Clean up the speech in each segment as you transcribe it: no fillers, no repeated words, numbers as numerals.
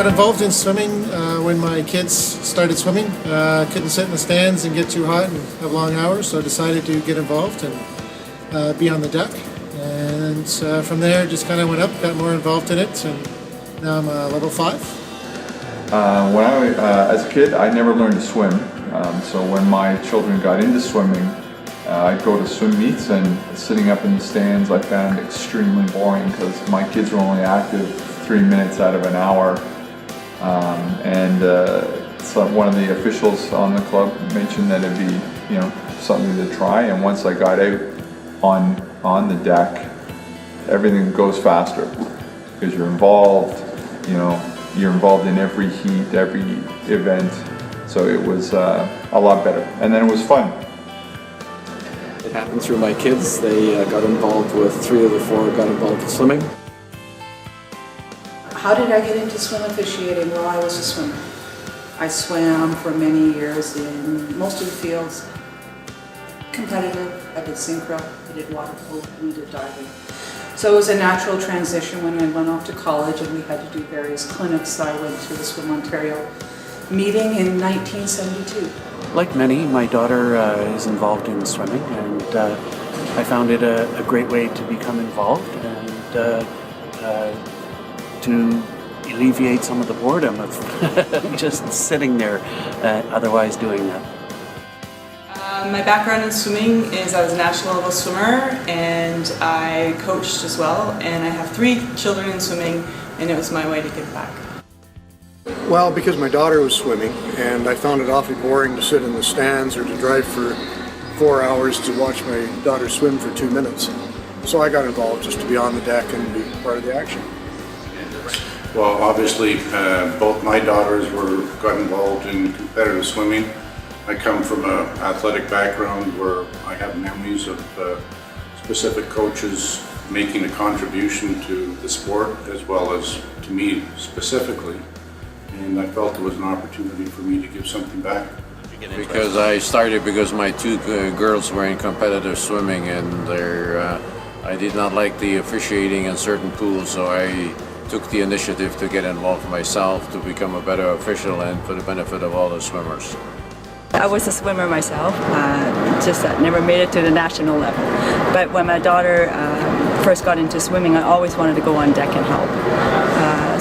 got involved in swimming when my kids started swimming. Couldn't sit in the stands and get too hot and have long hours, so I decided to get involved and be on the deck. And from there, just kind of went up, got more involved in it, and now I'm level 5. As a kid, I never learned to swim. So when my children got into swimming, I'd go to swim meets, and sitting up in the stands I found extremely boring because my kids were only active 3 minutes out of an hour. So one of the officials on the club mentioned that it'd be, something to try. And once I got out on the deck, everything goes faster because you're involved. You're involved in every heat, every event. So it was a lot better, and then it was fun. It happened through my kids. They got involved with 3 of the 4 got involved with swimming. How did I get into swim officiating? Well, I was a swimmer. I swam for many years in most of the fields. Competitive, I did synchro, I did water polo, and I did diving. So it was a natural transition when I went off to college and we had to do various clinics. I went to the Swim Ontario meeting in 1972. Like many, my daughter is involved in swimming, and I found it a great way to become involved and to alleviate some of the boredom of just sitting there otherwise doing that. My background in swimming is I was a national level swimmer and I coached as well, and I have 3 children in swimming, and it was my way to give back. Well, because my daughter was swimming and I found it awfully boring to sit in the stands or to drive for 4 hours to watch my daughter swim for 2 minutes. So I got involved just to be on the deck and be part of the action. Well, obviously, both my daughters got involved in competitive swimming. I come from an athletic background where I have memories of specific coaches making a contribution to the sport as well as to me specifically. And I felt it was an opportunity for me to give something back. Because I started because my 2 girls were in competitive swimming, and I did not like the officiating in certain pools, so I took the initiative to get involved myself to become a better official and for the benefit of all the swimmers. I was a swimmer myself, just never made it to the national level. But when my daughter first got into swimming, I always wanted to go on deck and help.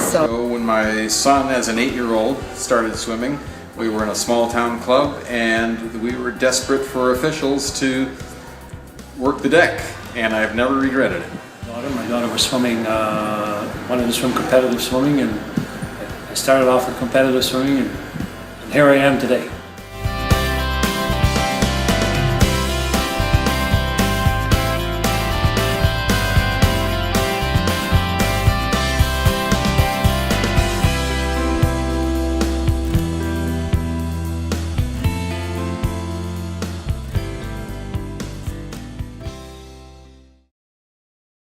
So when my son, as an 8-year-old, started swimming, we were in a small town club and we were desperate for officials to work the deck, and I've never regretted it. My daughter was swimming, wanted to swim competitive swimming, and I started off with competitive swimming, and here I am today.